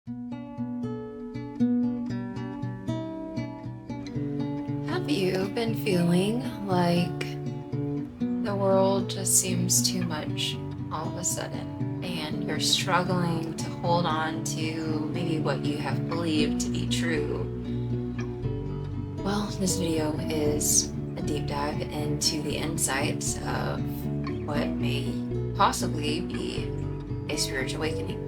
Have you been feeling like the world just seems too much all of a sudden, and you're struggling to hold on to maybe what you have believed to be true? Well, this video is a deep dive into the insights of what may possibly be a spiritual awakening.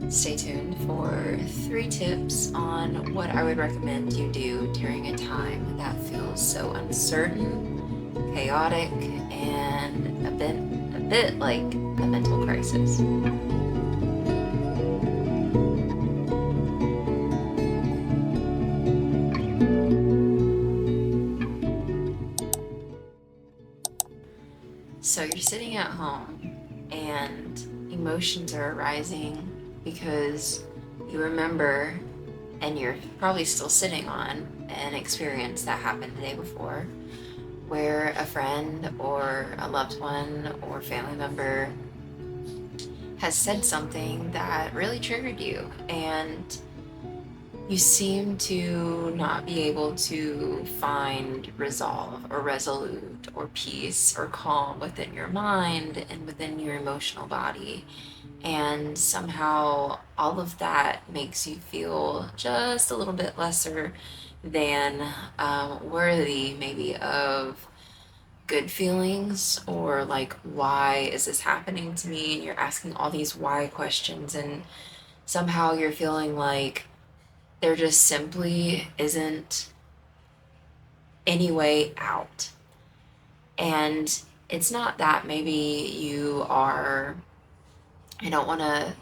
Stay tuned for 3 tips on what I would recommend you do during a time that feels so uncertain, chaotic, and a bit like a mental crisis. So you're sitting at home and emotions are arising because you remember, and you're probably still sitting on an experience that happened the day before, where a friend or a loved one or family member has said something that really triggered you, and you seem to not be able to find resolve or resolute or peace or calm within your mind and within your emotional body. And somehow all of that makes you feel just a little bit lesser than worthy, maybe, of good feelings, or like, why is this happening to me? And you're asking all these why questions, and somehow you're feeling like there just simply isn't any way out. And it's not that maybe you are, I don't want to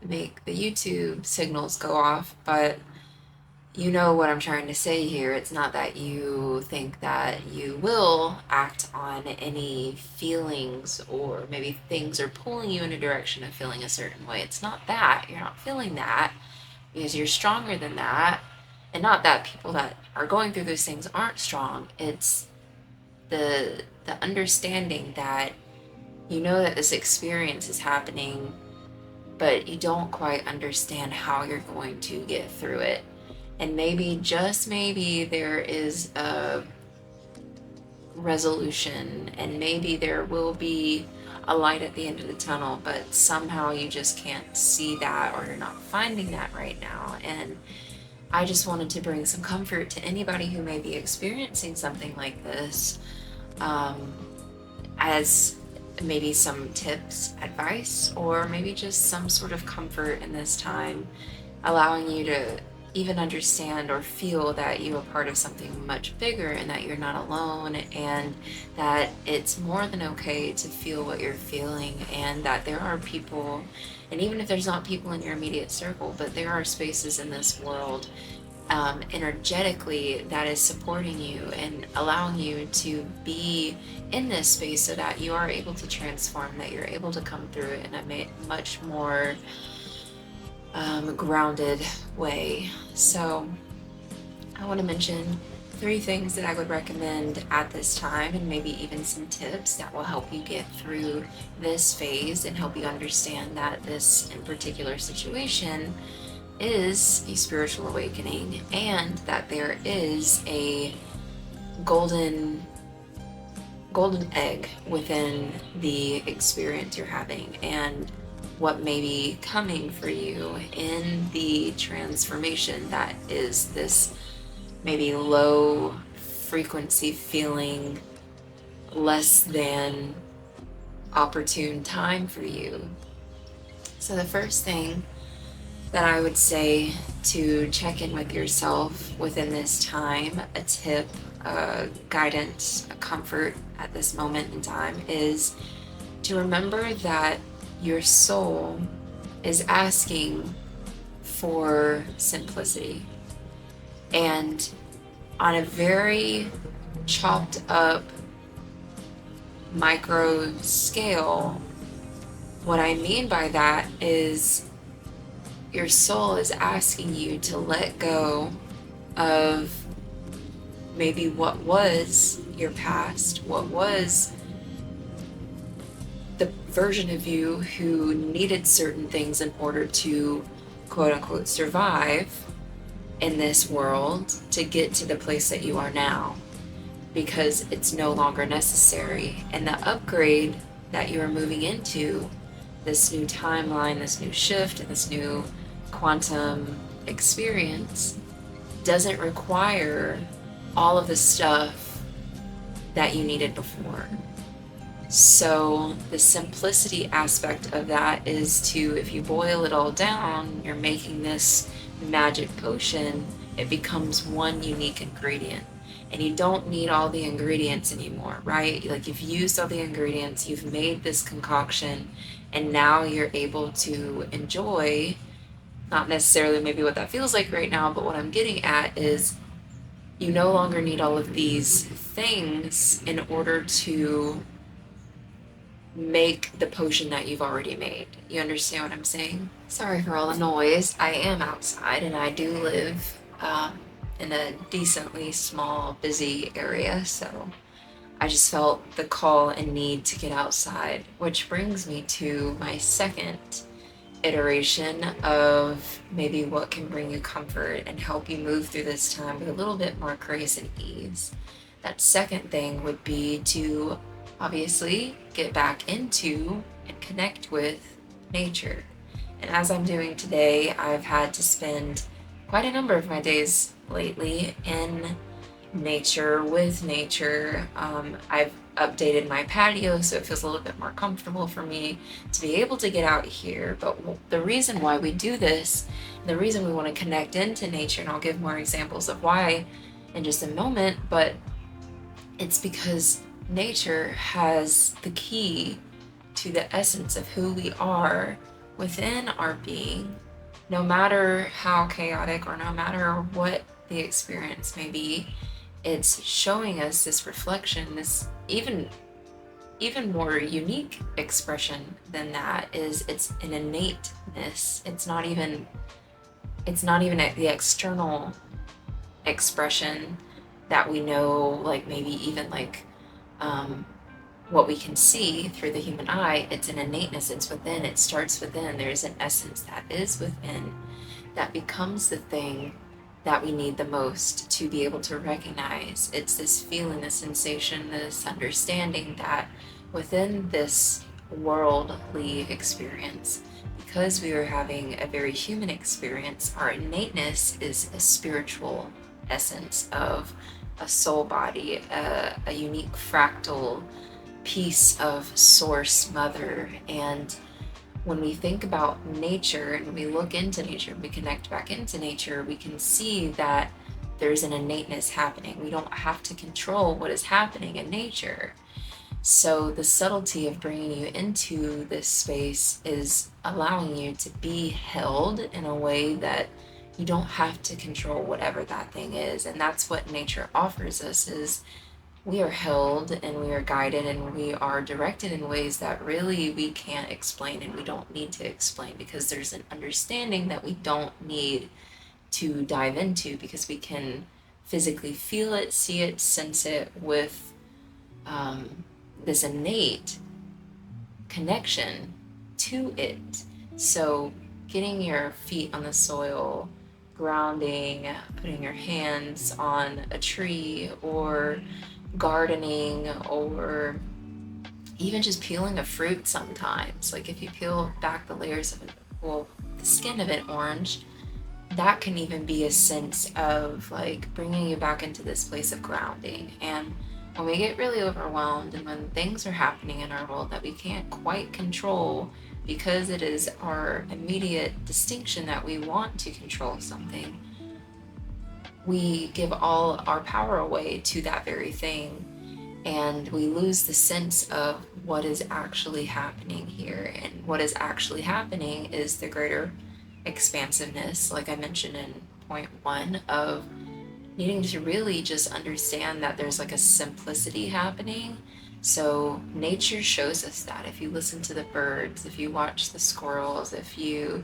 make the YouTube signals go off, but you know what I'm trying to say here. It's not that you think that you will act on any feelings, or maybe things are pulling you in a direction of feeling a certain way. It's not that. You're not feeling that because you're stronger than that. And not that people that are going through those things aren't strong. It's the understanding that you know that this experience is happening, but you don't quite understand how you're going to get through it. And maybe, just maybe, there is a resolution, and maybe there will be a light at the end of the tunnel, but somehow you just can't see that, or you're not finding that right now. And I just wanted to bring some comfort to anybody who may be experiencing something like this, as maybe some tips, advice, or maybe just some sort of comfort in this time, allowing you to even understand or feel that you are part of something much bigger, and that you're not alone, and that it's more than okay to feel what you're feeling, and that there are people, and even if there's not people in your immediate circle, but there are spaces in this world, energetically, that is supporting you and allowing you to be in this space, so that you are able to transform, that you're able to come through it in a much more grounded way. So I want to mention 3 things that I would recommend at this time, and maybe even some tips that will help you get through this phase and help you understand that this in particular situation is a spiritual awakening, and that there is a golden egg within the experience you're having, and what may be coming for you in the transformation that is this maybe low frequency feeling, less than opportune time for you. So the first thing that I would say to check in with yourself within this time, a tip, a guidance, a comfort at this moment in time, is to remember that your soul is asking for simplicity. And on a very chopped up micro scale, what I mean by that is your soul is asking you to let go of maybe what was your past, what was the version of you who needed certain things in order to quote unquote survive in this world to get to the place that you are now, because it's no longer necessary. And the upgrade that you are moving into, this new timeline, this new shift, and this new quantum experience, doesn't require all of the stuff that you needed before. So the simplicity aspect of that is to, if you boil it all down, you're making this magic potion, it becomes one unique ingredient. And you don't need all the ingredients anymore, right? Like, you've used all the ingredients, you've made this concoction, and now you're able to enjoy, not necessarily maybe what that feels like right now, but what I'm getting at is you no longer need all of these things in order to make the potion that you've already made. You understand what I'm saying? Sorry for all the noise. I am outside, and I do live in a decently small, busy area, so I just felt the call and need to get outside, which brings me to my second iteration of maybe what can bring you comfort and help you move through this time with a little bit more grace and ease. That second thing would be to obviously get back into and connect with nature. And as I'm doing today, I've had to spend quite a number of my days lately in nature, with nature. I've updated my patio so it feels a little bit more comfortable for me to be able to get out here. But the reason why we do this, the reason we want to connect into nature, and I'll give more examples of why in just a moment, but it's because nature has the key to the essence of who we are within our being, no matter how chaotic or no matter what the experience may be. It's showing us this reflection, this even more unique expression than that is it's an innateness. It's not even the external expression that we know, like maybe even like what we can see through the human eye. It's an innateness. It's within. It starts within. There's an essence that is within that becomes the thing that we need the most to be able to recognize. It's this feeling, this sensation, this understanding that within this worldly experience, because we are having a very human experience, our innateness is a spiritual essence of a soul body, a unique fractal piece of source mother. And when we think about nature and we look into nature, we connect back into nature, we can see that there's an innateness happening. We don't have to control what is happening in nature. So the subtlety of bringing you into this space is allowing you to be held in a way that you don't have to control whatever that thing is. And that's what nature offers us, is we are held and we are guided and we are directed in ways that really we can't explain, and we don't need to explain, because there's an understanding that we don't need to dive into, because we can physically feel it, see it, sense it with this innate connection to it. So getting your feet on the soil, grounding, putting your hands on a tree, or gardening, or even just peeling a fruit sometimes. Like if you peel back the layers of it, well, the skin of an orange, that can even be a sense of like bringing you back into this place of grounding. And when we get really overwhelmed and when things are happening in our world that we can't quite control, because it is our immediate distinction that we want to control something, we give all our power away to that very thing, and we lose the sense of what is actually happening here. And what is actually happening is the greater expansiveness, like I mentioned in point one, of needing to really just understand that there's like a simplicity happening. So nature shows us that. If you listen to the birds, if you watch the squirrels, if you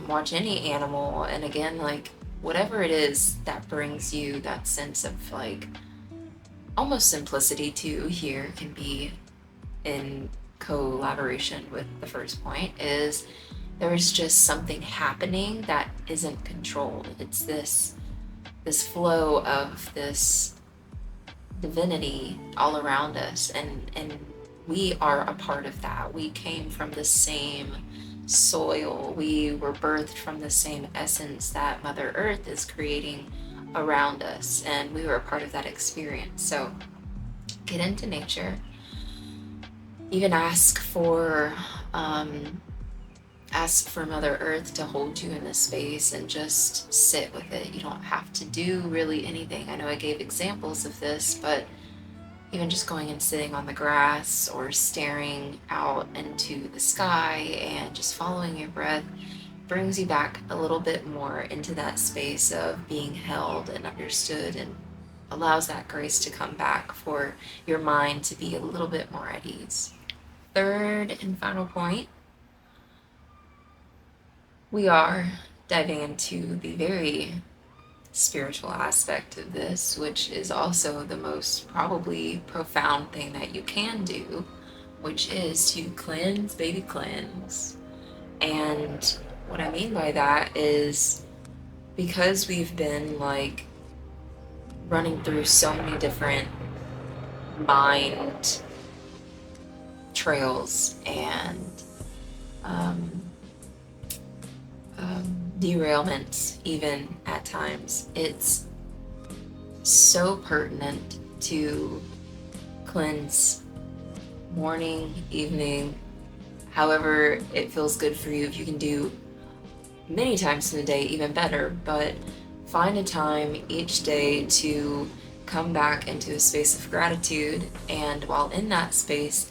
watch any animal, and again, like whatever it is that brings you that sense of like almost simplicity too, here can be in collaboration with the first point, is There's just something happening that isn't controlled. It's this flow of this divinity all around us, and we are a part of that. We came from the same soil. We were birthed from the same essence that Mother Earth is creating around us, and we were a part of that experience. So get into nature. Even ask for Mother Earth to hold you in this space and just sit with it. You don't have to do really anything. I know I gave examples of this, but even just going and sitting on the grass or staring out into the sky and just following your breath brings you back a little bit more into that space of being held and understood, and allows that grace to come back for your mind to be a little bit more at ease. Third and final point, we are diving into the very spiritual aspect of this, which is also the most probably profound thing that you can do, which is to cleanse, baby cleanse. And what I mean by that is, because we've been like running through so many different mind trails and derailments, even at times, it's so pertinent to cleanse morning, evening, however it feels good for you. If you can do many times in a day, even better, but find a time each day to come back into a space of gratitude, and while in that space,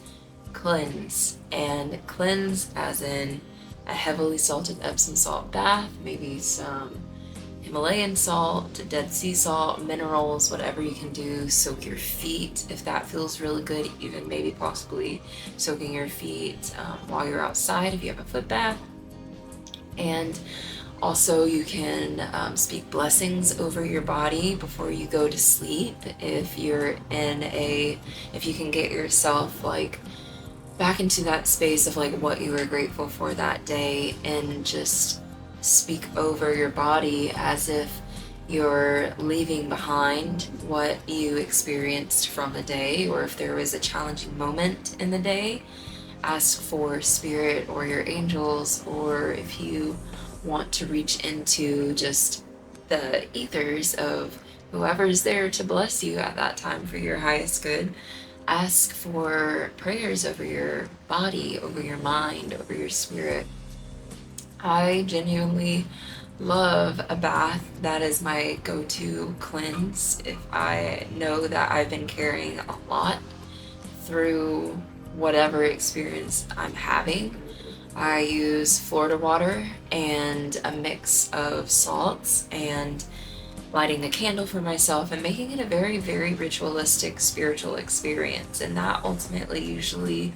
cleanse. And cleanse as in a heavily salted Epsom salt bath, maybe some Himalayan salt, Dead Sea salt, minerals, whatever you can do. Soak your feet if that feels really good, even maybe possibly soaking your feet while you're outside if you have a foot bath. And also, you can speak blessings over your body before you go to sleep. If you can get yourself like back into that space of like what you were grateful for that day, and just speak over your body as if you're leaving behind what you experienced from the day, or if there was a challenging moment in the day, ask for spirit or your angels, or if you want to reach into just the ethers of whoever's there to bless you at that time for your highest good, ask for prayers over your body, over your mind, over your spirit. I genuinely love a bath. That is my go-to cleanse if I know that I've been carrying a lot through whatever experience I'm having. I use Florida water and a mix of salts, and lighting a candle for myself and making it a very, very ritualistic spiritual experience. And that ultimately usually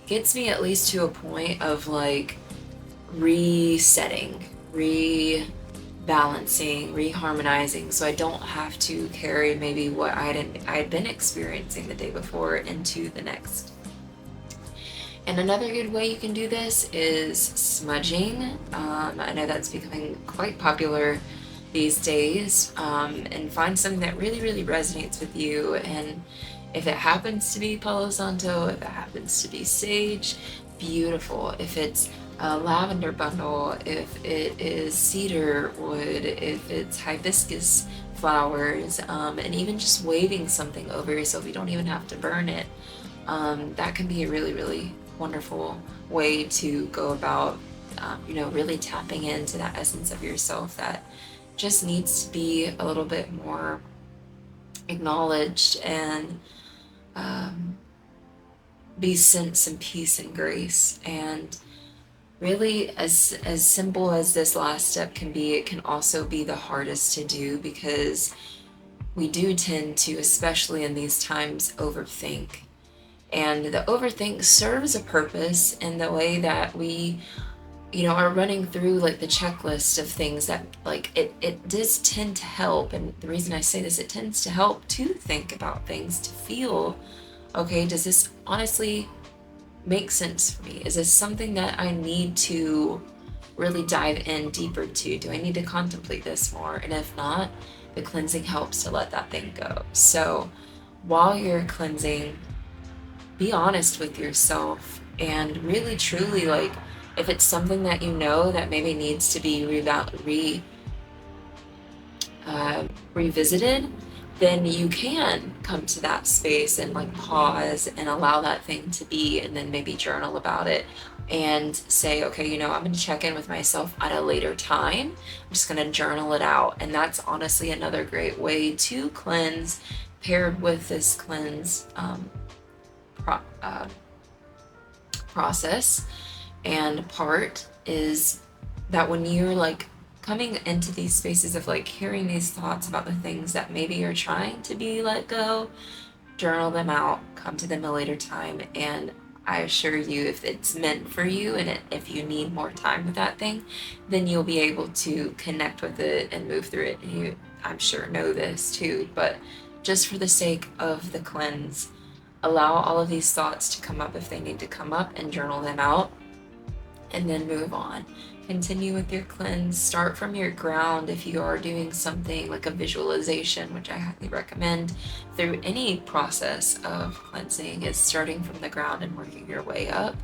gets me at least to a point of like resetting, rebalancing, reharmonizing, so I don't have to carry maybe what I'd been experiencing the day before into the next. And another good way you can do this is smudging. I know that's becoming quite popular these days, and find something that really, really resonates with you. And if it happens to be Palo Santo, if it happens to be sage, beautiful. If it's a lavender bundle, if it is cedar wood, if it's hibiscus flowers, and even just waving something over yourself, you don't even have to burn it. That can be a really, really wonderful way to go about, really tapping into that essence of yourself that just needs to be a little bit more acknowledged, and be sent some peace and grace. And really, as simple as this last step can be, it can also be the hardest to do, because we do tend to, especially in these times, overthink. And the overthink serves a purpose in the way that we are running through like the checklist of things that like it does tend to help. And the reason I say this, it tends to help to think about things, to feel, okay, does this honestly make sense for me? Is this something that I need to really dive in deeper to, do I need to contemplate this more? And if not, the cleansing helps to let that thing go. So while you're cleansing, be honest with yourself and really truly, like, if it's something that you know that maybe needs to be revisited, then you can come to that space and like pause and allow that thing to be, and then maybe journal about it and say, okay, I'm going to check in with myself at a later time. I'm just going to journal it out. And that's honestly another great way to cleanse, paired with this cleanse pro- uh, process and part, is that when you're like coming into these spaces of like hearing these thoughts about the things that maybe you're trying to be let go, journal them out, come to them a later time, and I assure you, if it's meant for you and if you need more time with that thing, then you'll be able to connect with it and move through it. And you, I'm sure, know this too, but just for the sake of the cleanse, allow all of these thoughts to come up if they need to come up and journal them out, and then move on. Continue with your cleanse. Start from your ground if you are doing something like a visualization, which I highly recommend through any process of cleansing, is starting from the ground and working your way up,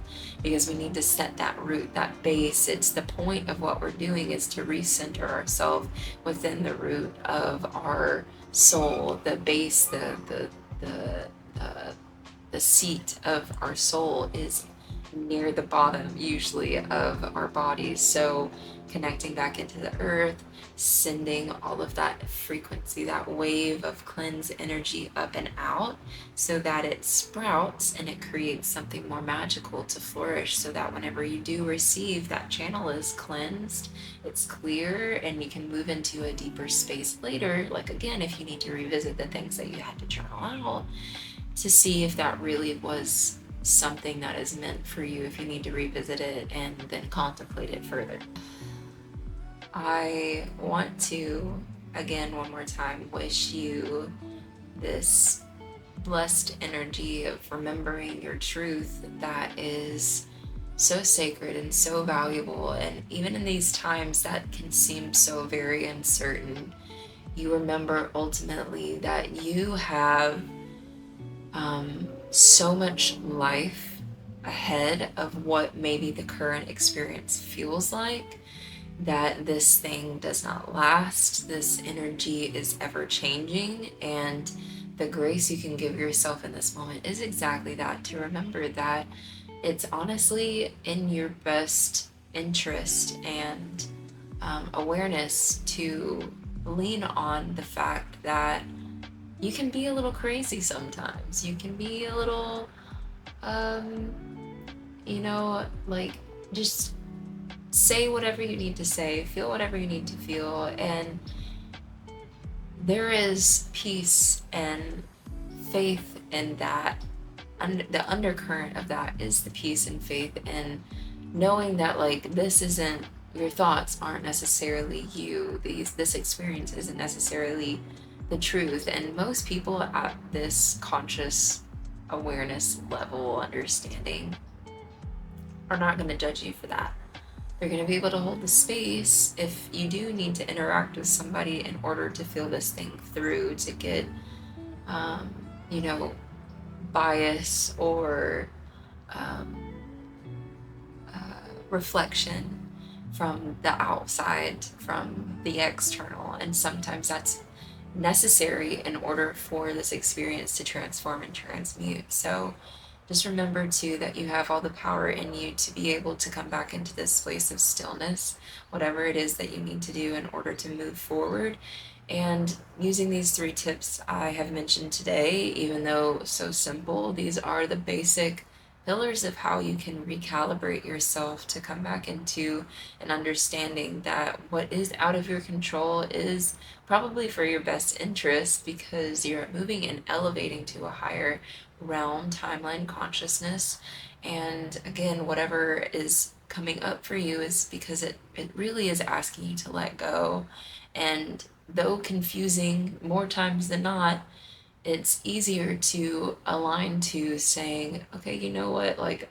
because we need to set that root, that base. It's the point of what we're doing is to recenter ourselves within the root of our soul, the base, the seat of our soul is near the bottom usually of our bodies. So connecting back into the earth, sending all of that frequency, that wave of cleanse energy up and out, so that it sprouts and it creates something more magical to flourish, so that whenever you do receive, that channel is cleansed, it's clear, and you can move into a deeper space later, like again, if you need to revisit the things that you had to journal out, to see if that really was something that is meant for you, if you need to revisit it and then contemplate it further. I want to, again, one more time, wish you this blessed energy of remembering your truth that is so sacred and so valuable. And even in these times that can seem so very uncertain, you remember ultimately that you have so much life ahead of what maybe the current experience feels like, that this thing does not last. This energy is ever changing, and the grace you can give yourself in this moment is exactly that, to remember that it's honestly in your best interest and awareness to lean on the fact that you can be a little crazy sometimes. You can be a little, like, just say whatever you need to say, feel whatever you need to feel, and there is peace and faith in that. And the undercurrent of that is the peace and faith in knowing that, like, this isn't, your thoughts aren't necessarily you. This experience isn't necessarily the truth. And most people at this conscious awareness level, understanding, are not going to judge you for that. They're going to be able to hold the space if you do need to interact with somebody in order to feel this thing through, to get, bias or reflection from the outside, from the external. And sometimes that's necessary in order for this experience to transform and transmute. So just remember too that you have all the power in you to be able to come back into this place of stillness, whatever it is that you need to do in order to move forward. And using these 3 tips I have mentioned today, even though so simple, these are the basic pillars of how you can recalibrate yourself to come back into an understanding that what is out of your control is probably for your best interest, because you're moving and elevating to a higher realm, timeline, consciousness. And again, whatever is coming up for you is because it really is asking you to let go. And though confusing more times than not, it's easier to align to saying, okay, you know what, like,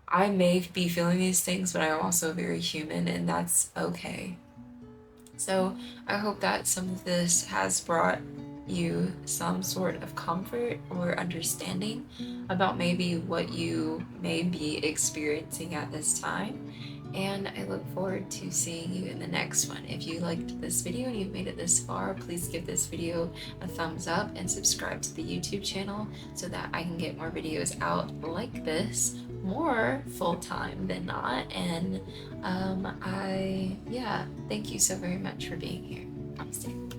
I may be feeling these things, but I'm also very human, and that's okay. So I hope that some of this has brought you some sort of comfort or understanding about maybe what you may be experiencing at this time. And I look forward to seeing you in the next one. If you liked this video and you've made it this far, please give this video a thumbs up and subscribe to the YouTube channel so that I can get more videos out like this more full time than not. And yeah, thank you so very much for being here. Namaste.